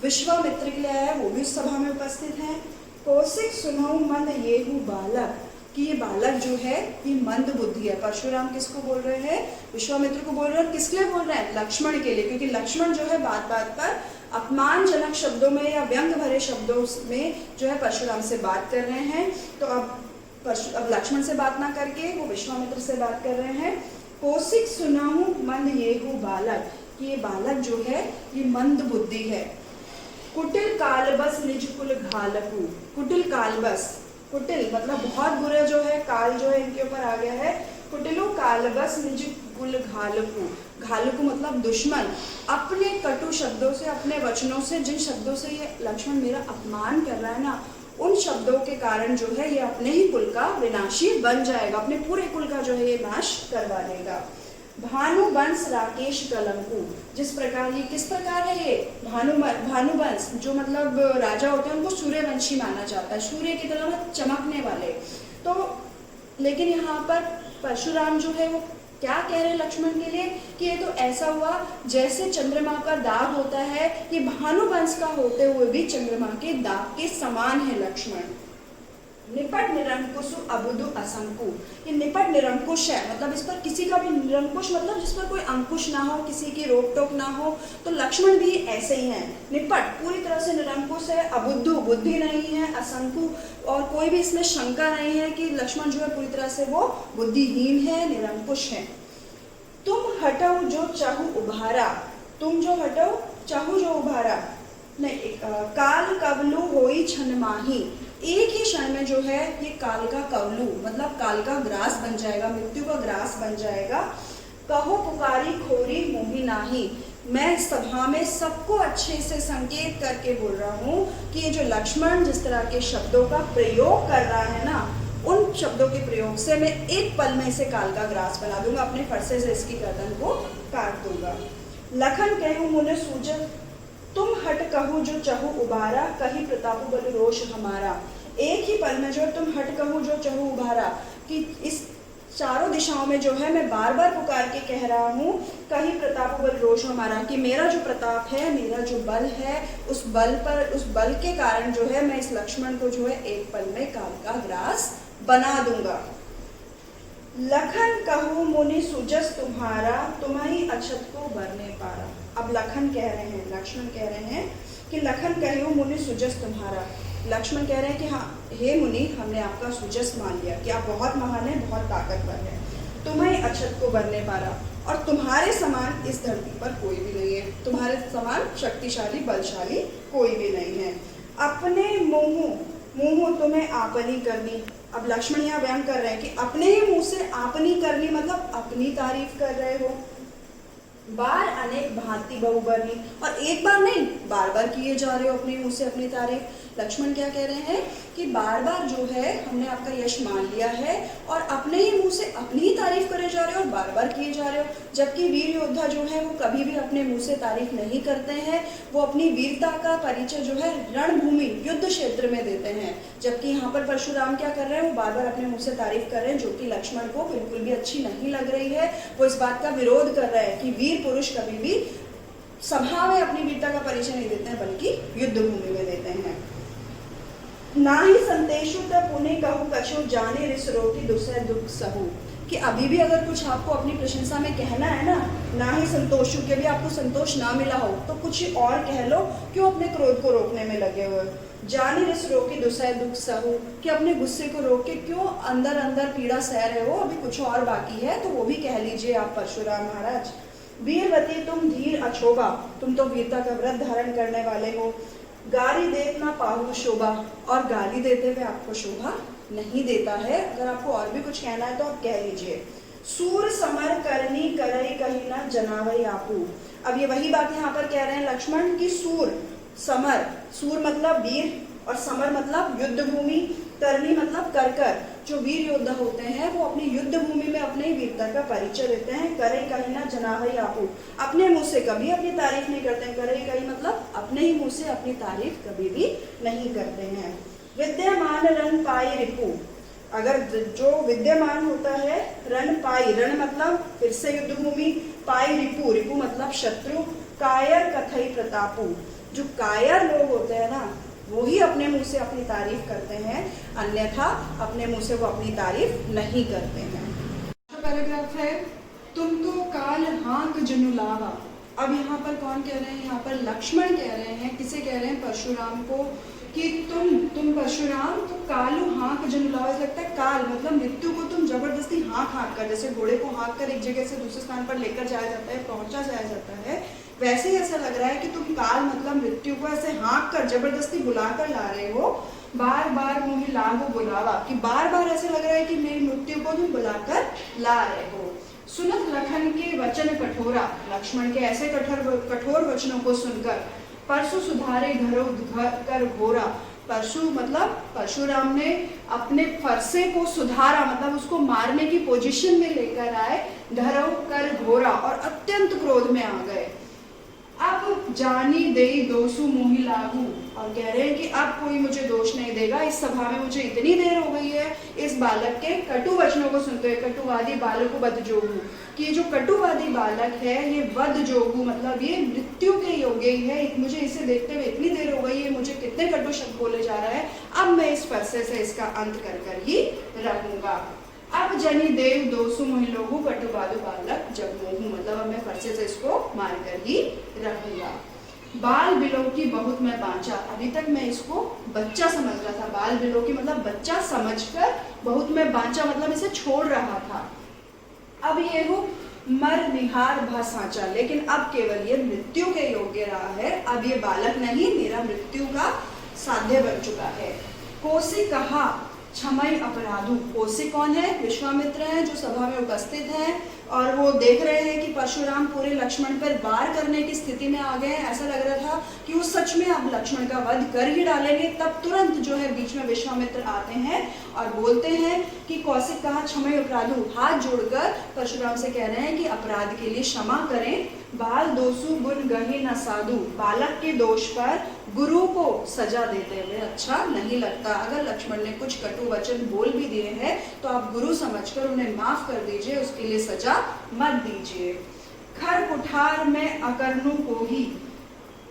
Speaker 1: विश्वामित्र के लिए आया है, वो भी उस सभा में उपस्थित हैं। कौशिक सुनौ मंद येहु बालक, कि ये बालक जो है ये मंद बुद्धि है। परशुराम किसको बोल रहे हैं, विश्वामित्र को बोल रहे हैं। किसके लिए बोल रहे हैं, लक्ष्मण के लिए, क्योंकि लक्ष्मण जो है बात बात पर अपमानजनक शब्दों में या व्यंग भरे शब्दों में जो है परशुराम से बात कर रहे हैं। तो अब लक्ष्मण से बात ना करके वो विश्वामित्र से बात कर रहे हैं। कौशिक सुनहु मंद येहु बालक, कि ये बालक जो है ये मंद बुद्धि है। कुटिल कालबस निज कुल घालकू, कुटिल कालबस, कुटिल मतलब बहुत बुरे जो है, काल जो है इनके ऊपर आ गया है। कुटिलो कालबस निज कुल घालकू, घालकू मतलब दुश्मन, अपने कटु शब्दों से, अपने वचनों से, जिन शब्दों से ये लक्ष्मण मेरा अपमान कर रहा है ना, उन शब्दों के कारण जो है ये अपने ही कुल का विनाशी बन जाएगा, अपने पूरे कुल का जो है ये नाश करवा देगा। भानुवंश राकेश कलंकु, जिस प्रकार ये किस प्रकार है, ये भानुवंश जो मतलब राजा होते हैं उनको सूर्यवंशी माना जाता है, सूर्य की तरह चमकने वाले। तो लेकिन यहाँ पर परशुराम जो है वो क्या कह रहे हैं लक्ष्मण के लिए कि ये तो ऐसा हुआ जैसे चंद्रमा का दाग होता है, ये भानुवंश का होते हुए भी चंद्रमा के दाग के समान है लक्ष्मण। निपट निरंकुश अबुदु असंकु, ये निपट निरंकुश है, मतलब इस पर किसी का भी, निरंकुश मतलब जिस पर कोई अंकुश ना हो, किसी की रोक टोक ना हो, तो लक्ष्मण भी ऐसे ही हैं। निपट पूरी तरह से निरंकुश है, अबुद्धु बुद्धि नहीं है, असंकु और कोई भी इसमें शंका नहीं है कि लक्ष्मण जो है पूरी तरह से वो बुद्धिहीन है, निरंकुश है। तुम हटो जो चाहू उभारा, तुम जो हटो चाहू जो उभारा, नहीं, काल कवलु होई छन माही, एक ही क्षण में जो है ये काल का कवलू मतलब काल का ग्रास बन जाएगा, मृत्यु का ग्रास बन जाएगा। कहो पुकारी खोरी मोही नाही, मैं सभा में सबको अच्छे से संकेत करके बोल रहा हूँ कि ये जो लक्ष्मण जिस तरह के शब्दों का प्रयोग कर रहा है ना, उन शब्दों के प्रयोग से मैं एक पल में इसे काल का ग्रास बना दूंगा, अपने फरसे से इसकी गर्दन को काट दूंगा। लखन कहूँ मुने सूजत, तुम हट कहूँ जो चहु उबारा, कही प्रताप बल रोष हमारा। एक ही पल में जो तुम हट कहूँ जो चहु उबारा, कि इस चारों दिशाओं में जो है मैं बार बार पुकार के कह रहा हूँ, कहीं प्रताप बल रोष हमारा, कि मेरा जो प्रताप है, मेरा जो बल है, उस बल के कारण जो है मैं इस लक्ष्मण को जो है एक पल में काल का ग्रास बना दूंगा।
Speaker 2: लखन कहूँ मुनि सुजस तुम्हारा, तुम्हारी अछत को बरने पारा। अब लखन कह रहे हैं, लक्ष्मण कह रहे हैं कि लखन कहूँ मुनि सुजस तुम्हारा। लक्ष्मण कह रहे हैं कि हाँ हे मुनि, हमने आपका सुजस मान लिया कि आप बहुत महान हैं, बहुत ताकतवर हैं, तुम्हारी अछत को बरने पारा, और तुम्हारे समान इस धरती पर कोई भी नहीं है, तुम्हारे समान शक्तिशाली बलशाली कोई भी नहीं है। अपने मुँह तुम्हें आपनी करनी। अब लक्ष्मण यहाँ बयान कर रहे हैं कि अपने ही मुंह से आपनी करनी मतलब अपनी तारीफ कर रहे हो। बार अनेक भांति बहुबरनी, और एक बार नहीं बार बार किए जा रहे हो अपने मुंह से अपनी तारीफ। लक्ष्मण क्या कह रहे हैं कि बार बार जो है हमने आपका यश मान लिया है और अपने ही मुंह से अपनी ही तारीफ करे जा रहे हो और बार बार किए जा रहे हो। जबकि वीर योद्धा जो है वो कभी भी अपने मुंह से तारीफ नहीं करते हैं, वो अपनी वीरता का परिचय जो है रणभूमि युद्ध क्षेत्र में देते हैं। जबकि यहाँ पर परशुराम क्या कर रहे हैं, वो बार बार अपने मुंह से तारीफ कर रहे हैं, जो कि लक्ष्मण को बिल्कुल भी अच्छी नहीं लग रही है। वो इस बात का विरोध कर रहे हैं कि वीर पुरुष कभी भी सभा में अपनी वीरता का परिचय नहीं देते हैं, बल्कि युद्ध भूमि में देते हैं। ना ही संतेषु तब उन्हें कहूँ कछु, जाने रिस रोटी दुसह दुख सहु। कि अभी भी अगर कुछ आपको अपनी प्रशंसा में कहना है ना ही संतोषु के भी आपको संतोष ना मिला हो तो कुछ और कह लो, क्यों अपने क्रोध को रोकने में लगे हुए। जाने रिस रोकी दुसह दुख सहु, कि अपने गुस्से को रोक के क्यों अंदर अंदर पीड़ा सह रहे हो, अभी कुछ और बाकी है तो वो भी कह लीजिए आप परशुराम महाराज। वीरवती तुम धीर अछोभा, तुम तो वीरता का व्रत धारण करने वाले हो। गाली देत ना पाहु शोभा, और गाली देते हुए आपको शोभा नहीं देता है। अगर आपको और भी कुछ कहना है तो आप कह लीजिए। सूर समर करनी करई कही ना जनावई आपू। अब ये वही बात यहाँ पर कह रहे हैं लक्ष्मण की सूर समर, सूर मतलब वीर और समर मतलब युद्ध भूमि, करनी मतलब कर। जो वीर योद्धा होते हैं वो अपनी युद्ध भूमि में अपने वीरता का परिचय देते हैं। करई कही ना जनावई आपू, अपने मुंह से कभी अपनी तारीफ नहीं करते हैं। करई कही मतलब अपने ही मुंह से अपनी तारीफ कभी भी नहीं करते हैं। विद्यमान रण पाई रिपु, अगर जो विद्यमान होता है रण पाई, रण मतलब फिर से युद्ध भूमि, पाई रिपु, रिपु मतलब शत्रु, कायर कथई प्रतापु, जो कायर लोग होते हैं ना वो ही अपने मुंह से अपनी तारीफ करते हैं, अन्यथा अपने मुंह से वो अपनी तारीफ नहीं करते हैं। पैराग्राफ है तुम तो काल हाँक जनु लावा। अब यहाँ पर कौन कह रहे हैं, यहाँ पर लक्ष्मण कह रहे हैं, किसे कह रहे हैं, परशुराम को, कि तुम परशुराम तो कालू हाँक जनु लावा। लगता है काल मतलब मृत्यु को तुम जबरदस्ती हाँक कर, जैसे घोड़े को हाँक कर एक जगह से दूसरे स्थान पर लेकर जाया जाता है, पहुंचा जाया जाता है, वैसे ही ऐसा लग रहा है कि तुम काल मतलब मृत्यु को ऐसे हाँक कर जबरदस्ती बुलाकर ला रहे हो। बार बार मुझे लागू बुलावा, कि बार बार ऐसे लग रहा है कि मेरी मृत्यु को तुम बुलाकर ला रहे हो। सुनत लखन के वचन कठोरा, लक्ष्मण के ऐसे कठोर वचनों को सुनकर परशु सुधारे घरो कर घोरा। परशु मतलब परशुराम ने अपने फरसे को सुधारा, मतलब उसको मारने की पोजीशन में लेकर आए, धरव कर घोरा, और अत्यंत क्रोध में आ गए। अब जानी देई दोषु मोहि लागू, और कह रहे हैं कि अब कोई मुझे दोष नहीं देगा, इस सभा में मुझे इतनी देर हो गई है इस बालक के कटु वचनों को सुनते हुए। कटुवादी बालक वध जोगु, कि ये जो कटुवादी बालक है ये वध जोगु मतलब ये मृत्यु के योग्य ही है, मुझे इसे देखते हुए इतनी देर हो गई है, मुझे कितने कटु शब्द बोले जा रहा है, अब मैं इस फरसे से इसका अंत कर ही रहूंगा। अब जनी देव दोसु मोहि लोगु कटुवादु बालक जगमोहु, मतलब अब मैं फरसे से इसको मारकर ही रहूंगा। बाल बिलो की बहुत मैं बांचा, अभी तक मैं इसको बच्चा समझ रहा था, बाल बिलो की मतलब बच्चा समझकर बहुत मैं बांचा मतलब इसे छोड़ रहा था। अब ये हो मर निहार भा सांचा, लेकिन अब केवल ये मृत्यु के योग्य रहा है, अब ये बालक नहीं मेरा मृत्यु का साध्य बन चुका है। कोसी कहा क्षमय अपराधु, कोसी कौन है, विश्वामित्र हैं जो सभा में उपस्थित हैं और वो देख रहे हैं कि परशुराम पूरे लक्ष्मण पर वार करने की स्थिति में आ गए हैं। ऐसा लग रहा था कि वो सच में अब लक्ष्मण का वध कर ही डालेंगे, तब तुरंत जो है बीच में विश्वामित्र आते हैं और बोलते हैं कि कौशिक कहा क्षमय अपराधु, हाथ जोड़कर परशुराम से कह रहे हैं कि अपराध के लिए क्षमा करें। बाल दोषु गुण गहि न साधु, बालक के दोष पर गुरु को सजा देते हुए अच्छा नहीं लगता। अगर लक्ष्मण ने कुछ कटु वचन बोल भी दिए हैं तो आप गुरु समझकर उन्हें माफ कर दीजिए, उसके लिए सजा मत दीजिए। खर कुठार में अकर्णु को ही,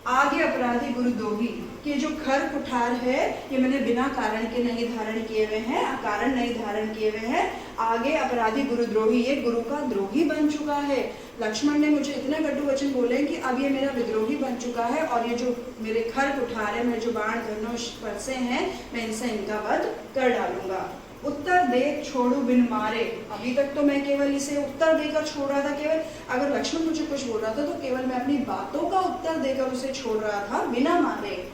Speaker 2: आगे अपराधी गुरुद्रोही, कि जो खर कुठार है ये मैंने बिना कारण के नहीं धारण किए हुए हैं, कारण नहीं धारण किए हुए हैं। आगे अपराधी गुरुद्रोही, ये गुरु का द्रोही बन चुका है। लक्ष्मण ने मुझे इतने कटु वचन बोले कि अब ये मेरा विद्रोही बन चुका है और ये जो मेरे खर कुठार है, मेरे जो बाण धनुष परसे हैं, मैं इनसे इनका वध कर डालूंगा। उत्तर दे छोड़ू बिन मारे, अभी तक तो मैं केवल इसे उत्तर देकर छोड़ रहा था। केवल अगर लक्ष्मण मुझे कुछ बोल रहा था तो केवल मैं अपनी बातों का उत्तर देकर उसे छोड़ रहा था, बिना मारे।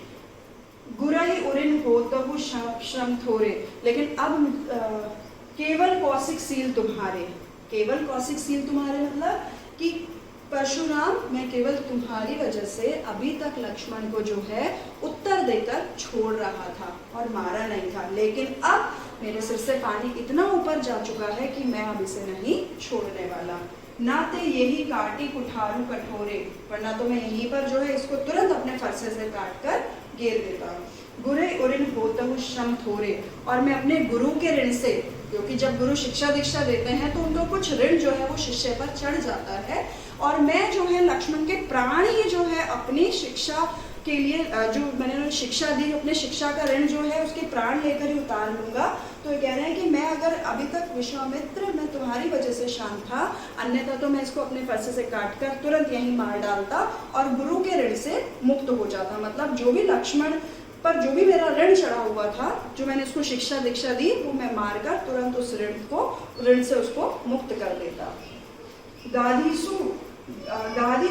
Speaker 2: गुरई उरिन होतहु श्रम थोरे, लेकिन अब केवल कौशिक सील तुम्हारे, केवल कौशिक सील तुम्हारे मतलब कि परशुराम, मैं केवल तुम्हारी वजह से अभी तक लक्ष्मण को जो है उत्तर देकर छोड़ रहा था और मारा नहीं था, लेकिन अब मेरे सिर से पानी इतना ऊपर जा चुका है कि मैं अब इसे नहीं छोड़ने वाला। नाते यही काटी कुठारू कठोरे, वरना तो मैं यहीं पर जो है इसको तुरंत अपने फरसे से काट कर गिर देता। गुरे उरिन होतहु श्रम थोरे, और मैं अपने गुरु के ऋण से, क्योंकि जब गुरु शिक्षा दीक्षा देते हैं तो उनको कुछ ऋण जो है वो शिष्य पर चढ़ जाता है, और मैं जो है लक्ष्मण के प्राण ही जो है अपनी शिक्षा के लिए जो मैंने शिक्षा दी, अपने शिक्षा का ऋण जो है उसके प्राण लेकर ही उतार लूंगा। तो ये कह रहे हैं कि मैं अगर अभी तक विश्वामित्र मैं तुम्हारी वजह से शांत था, अन्यथा तो मैं इसको अपने फरसे से काट कर तुरंत यहीं मार डालता और गुरु के ऋण से मुक्त हो जाता। मतलब जो भी लक्ष्मण पर जो भी मेरा ऋण चढ़ा हुआ था, जो मैंने उसको शिक्षा दीक्षा दी, वो मैं मारकर तुरंत उस ऋण से उसको मुक्त कर देता। गाधी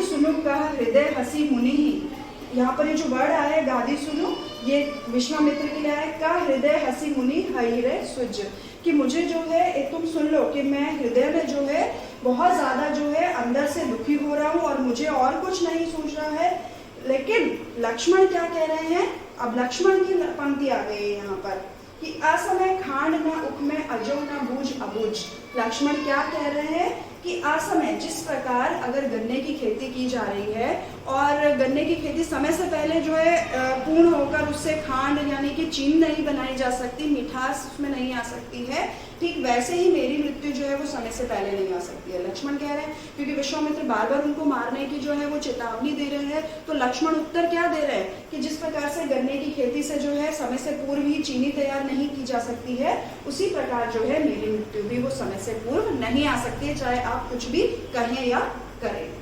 Speaker 2: सुनु कह हृदय हसी मुनि ही, यहाँ पर ये जो वर्ड आया है गाधी सुनो, ये विश्वामित्र के लिए आया, का हृदय हसी मुनि हई रे सुज, कि मुझे जो है तुम सुन लो कि मैं हृदय में जो है बहुत ज्यादा जो है अंदर से दुखी हो रहा हूँ और मुझे और कुछ नहीं सोच रहा है। लेकिन लक्ष्मण क्या कह रहे हैं, अब लक्ष्मण की पंक्ति आ गई है यहाँ पर कि असमय खांड न उख में अजो न बूझ अबूझ। लक्ष्मण क्या कह रहे हैं कि असमय, जिस प्रकार अगर गन्ने की खेती की जा रही है और गन्ने की खेती समय से पहले जो है पूर्ण होकर उससे खांड यानी कि चीनी नहीं बनाई जा सकती, मिठास उसमें नहीं आ सकती है, ठीक वैसे ही मेरी मृत्यु जो है वो समय से पहले नहीं आ सकती है। लक्ष्मण कह रहे हैं, क्योंकि विश्वामित्र बार बार उनको मारने की जो है वो चेतावनी दे रहे हैं, तो लक्ष्मण उत्तर क्या दे रहे हैं कि जिस प्रकार से गन्ने की खेती से जो है समय से पूर्व ही चीनी तैयार नहीं की जा सकती है, उसी प्रकार जो है मेरी मृत्यु भी वो समय से पूर्व नहीं आ सकती है, चाहे आप कुछ भी कहें या करें।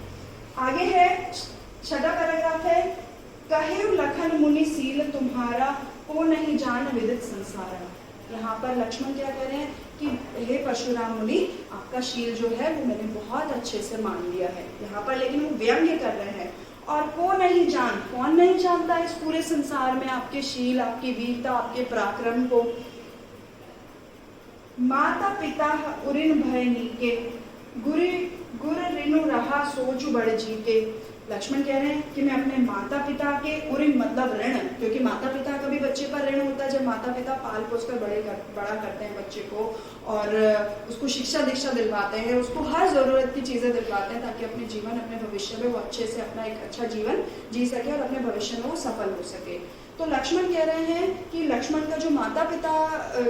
Speaker 2: आगे है छठा पैराग्राफ है, कहे लखन मुनि सील तुम्हारा, को नहीं जान विदित संसारा। यहाँ पर लक्ष्मण क्या कह रहे हैं कि हे परशुराम मुनि, आपका शील जो है वो मैंने बहुत अच्छे से मान लिया है। यहाँ पर लेकिन वो व्यंग्य कर रहे हैं, और को नहीं जान, कौन नहीं जानता इस पूरे संसार में आपके शील, आपकी वीरता, आपके पराक्रम को। माता पिता उरिन भय नीके, गुर ऋणु रहा सोच बड़ जी के। लक्ष्मण कह रहे हैं कि मैं अपने माता पिता के उरिन मतलब ऋण, क्योंकि माता पिता का भी बच्चे पर ऋण होता है जब माता पिता पाल पोस कर बड़ा करते हैं बच्चे को और उसको शिक्षा दीक्षा दिलवाते हैं, उसको हर जरूरत की चीजें दिलवाते हैं ताकि अपने जीवन अपने भविष्य में वो अच्छे से अपना एक अच्छा जीवन जी सके और अपने भविष्य में वो सफल हो सके। तो लक्ष्मण कह रहे हैं कि लक्ष्मण का जो माता पिता,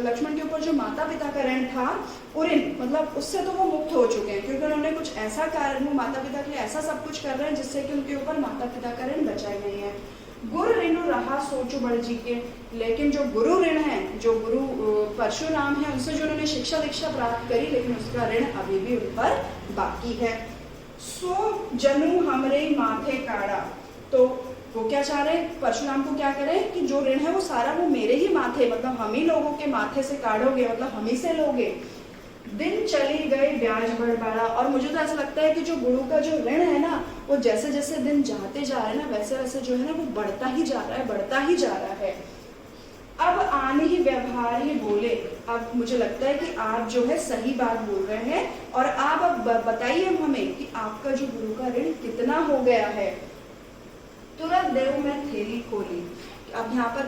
Speaker 2: लक्ष्मण के ऊपर जो माता पिता का ऋण था, उरिन मतलब उससे तो वो मुक्त हो चुके हैं, क्योंकि उन्होंने कुछ ऐसा कारण, वो माता पिता के लिए ऐसा सब कुछ कर रहे हैं जिससे कि उनके ऊपर माता पिता का ऋण बचा ही नहीं है। गुरु ऋणु रहा सोचो बड़ जी के, लेकिन जो गुरु ऋण है, जो गुरु परशुराम है, उनसे जो उन्होंने शिक्षा दीक्षा प्राप्त करी, लेकिन उसका ऋण अभी भी उन पर बाकी है। सो जनु हमरे माथे काड़ा, तो वो क्या चाह रहे हैं, परशुराम को क्या करें कि जो ऋण है वो सारा वो मेरे ही माथे, मतलब हम ही लोगों के माथे से काढ़ोगे, मतलब हम ही से लोगे। दिन चली गए ब्याज बढ़ बढ़ा, और मुझे तो ऐसा लगता है कि जो गुरु का जो ऋण है ना, वो जैसे जैसे दिन जाते जा रहे हैं ना, वैसे वैसे जो है ना वो बढ़ता ही जा रहा है, बढ़ता ही जा रहा है। अब आने ही व्यवहार ही बोले, अब मुझे लगता है कि आप जो है सही बात बोल रहे हैं, और आप अब बताइए हमें कि आपका जो गुरु का ऋण कितना हो गया है। तुरंत देव में थैली खोली। अब यहाँ पर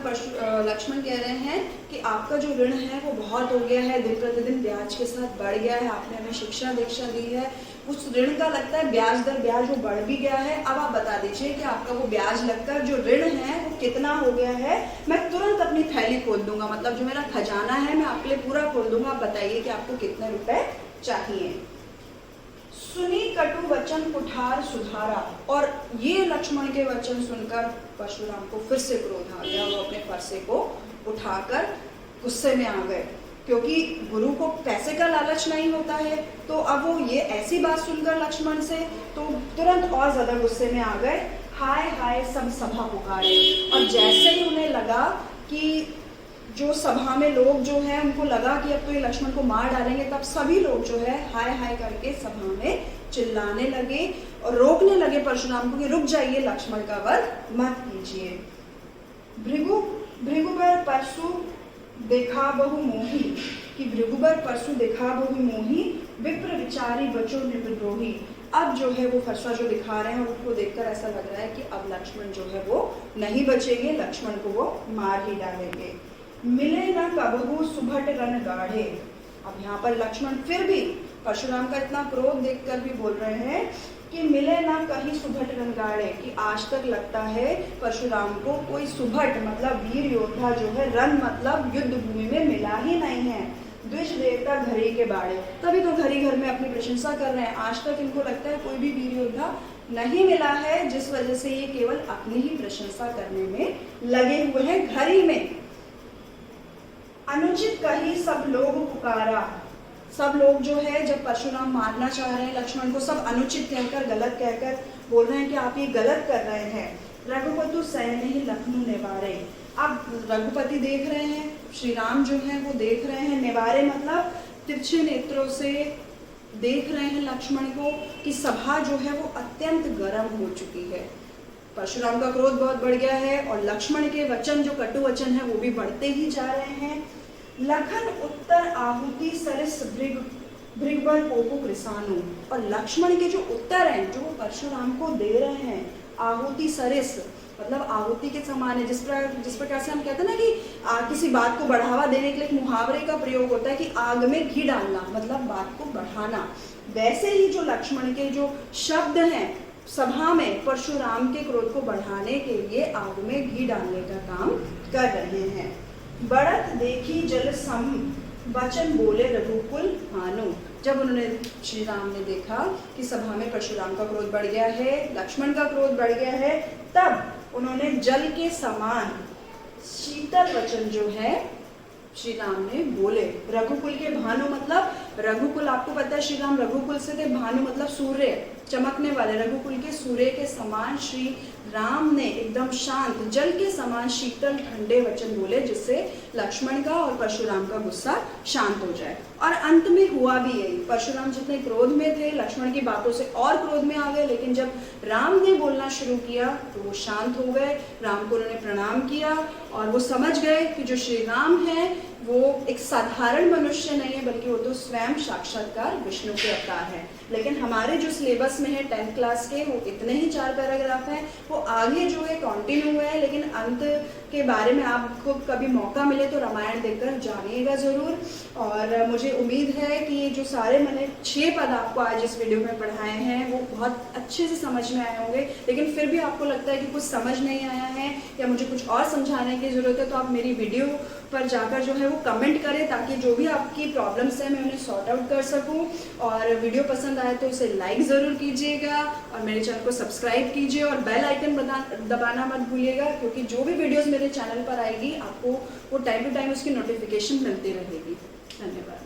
Speaker 2: लक्ष्मण कह रहे हैं कि आपका जो ऋण है वो बहुत हो गया है, दिन प्रतिदिन ब्याज के साथ बढ़ गया है, आपने हमें शिक्षा दीक्षा दी है, उस ऋण का लगता है ब्याज दर ब्याज वो बढ़ भी गया है। अब आप बता दीजिए कि आपका वो ब्याज लगकर जो ऋण है वो कितना हो गया है। मैं तुरंत अपनी थैली खोल दूंगा, मतलब जो मेरा खजाना है मैं आपके लिए पूरा खोल दूंगा। आप बताइए कि आपको कितने रुपए चाहिए। सुनी कटु वचन कुठार सुधारा। और ये लक्ष्मण के वचन सुनकर परशुराम को फिर से क्रोध आ गया। वो अपने फरसे को उठाकर गुस्से में आ गए, क्योंकि गुरु को पैसे का लालच नहीं होता है। तो अब वो ये ऐसी बात सुनकर लक्ष्मण से तो तुरंत और ज्यादा गुस्से में आ गए। हाय हाय सब सभा पुकारे। और जैसे ही उन्हें लगा कि जो सभा में लोग जो है उनको लगा कि अब तो ये लक्ष्मण को मार डालेंगे, तब सभी लोग जो है हाय हाय करके सभा में चिल्लाने लगे और रोकने लगे परशुराम को कि रुक जाइए, लक्ष्मण का वध मत कीजिए। भृगुबर परशु देखा बहु मोही, कि भृगुबर परशु देखा बहु मोही, विप्र विचारी बचो निद्रोही। अब जो है वो फरसा जो दिखा रहे हैं उसको देखकर ऐसा लग रहा है कि अब लक्ष्मण जो है वो नहीं बचेंगे, लक्ष्मण को वो मार ही डालेंगे। मिले न कबहू सुभट रन गाढ़े। अब यहाँ पर लक्ष्मण फिर भी परशुराम का इतना क्रोध देखकर भी बोल रहे हैं कि मिले ना कहीं सुभट रन गाढ़े, कि आज तक लगता है परशुराम को कोई सुभट मतलब वीर योद्धा जो है, रन मतलब युद्ध भूमि में मिला ही नहीं है। द्विज देवता घरी के बाड़े, तभी तो घरी घर में अपनी प्रशंसा कर रहे हैं। आज तक इनको लगता है कोई भी वीर योद्धा नहीं मिला है, जिस वजह से ये केवल अपनी ही प्रशंसा करने में लगे हुए हैं घरी में। अनुचित कही सब लोग पुकारा। सब लोग जो है जब परशुराम मारना चाह रहे हैं लक्ष्मण को, सब अनुचित कहकर, गलत कहकर बोल रहे हैं कि आप ये गलत कर रहे हैं। रघुपति सैन ही लखनऊ निवारे। अब रघुपति देख रहे हैं, श्री राम जो है वो देख रहे हैं, निवारे मतलब तिरछे नेत्रों से देख रहे हैं लक्ष्मण को कि सभा जो है वो अत्यंत गर्म हो चुकी है। परशुराम का क्रोध बहुत बढ़ गया है और लक्ष्मण के वचन जो कटु वचन है वो भी बढ़ते ही जा रहे हैं। लखन उत्तर आहुति सरिस भृगुबर पोपु कृसानु। और लक्ष्मण के जो उत्तर हैं जो परशुराम को दे रहे हैं, आहुति सरिस मतलब आहुति के समान है। जिस प्रकार से हम कहते हैं ना कि किसी बात को बढ़ावा देने के लिए एक मुहावरे का प्रयोग होता है कि आग में घी डालना, मतलब बात को बढ़ाना। वैसे ही जो लक्ष्मण के जो शब्द हैं सभा में परशुराम के क्रोध को बढ़ाने के लिए आग में घी डालने का काम कर रहे हैं। बढ़त देखी जल सम वचन बोले रघुकुल भानु। जब उन्होंने श्री राम ने देखा कि सभा में परशुराम का क्रोध बढ़ गया है, लक्ष्मण का क्रोध बढ़ गया है, तब उन्होंने जल के समान शीतल वचन जो है श्री राम ने बोले। रघुकुल के भानु मतलब रघुकुल, आपको पता है श्री राम रघुकुल से थे, भानु मतलब सूर्य, चमकने वाले। रघुकुल के सूर्य के समान श्री राम ने एकदम शांत जल के समान शीतल ठंडे वचन बोले, जिससे लक्ष्मण का और परशुराम का गुस्सा शांत हो जाए। और अंत में हुआ भी यही। परशुराम जितने क्रोध में थे लक्ष्मण की बातों से और क्रोध में आ गए, लेकिन जब राम ने बोलना शुरू किया तो वो शांत हो गए। राम को उन्होंने प्रणाम किया और वो समझ गए कि जो श्री राम है वो एक साधारण मनुष्य नहीं है, बल्कि वो तो स्वयं साक्षात्कार विष्णु के अवतार है। लेकिन हमारे जो सिलेबस में है 10th क्लास के, वो इतने ही 4 पैराग्राफ हैं। वो आगे जो है कंटिन्यू है, लेकिन अंत के बारे में आपको कभी मौका मिले तो रामायण देखकर जानिएगा ज़रूर। और मुझे उम्मीद है कि ये जो सारे मैंने 6 पद आपको आज इस वीडियो में पढ़ाए हैं वो बहुत अच्छे से समझ में आए होंगे। लेकिन फिर भी आपको लगता है कि कुछ समझ नहीं आया है या मुझे कुछ और समझाने की ज़रूरत है, तो आप मेरी वीडियो पर जाकर जो है वो कमेंट करें, ताकि जो भी आपकी प्रॉब्लम्स हैं मैं उन्हें सॉर्ट आउट कर सकूं। और वीडियो पसंद आए तो उसे लाइक ज़रूर कीजिएगा और मेरे चैनल को सब्सक्राइब कीजिए और बेल आइकन दबाना मत भूलिएगा, क्योंकि जो भी वीडियोस मेरे चैनल पर आएगी आपको वो टाइम टू टाइम उसकी नोटिफिकेशन मिलती रहेगी। धन्यवाद।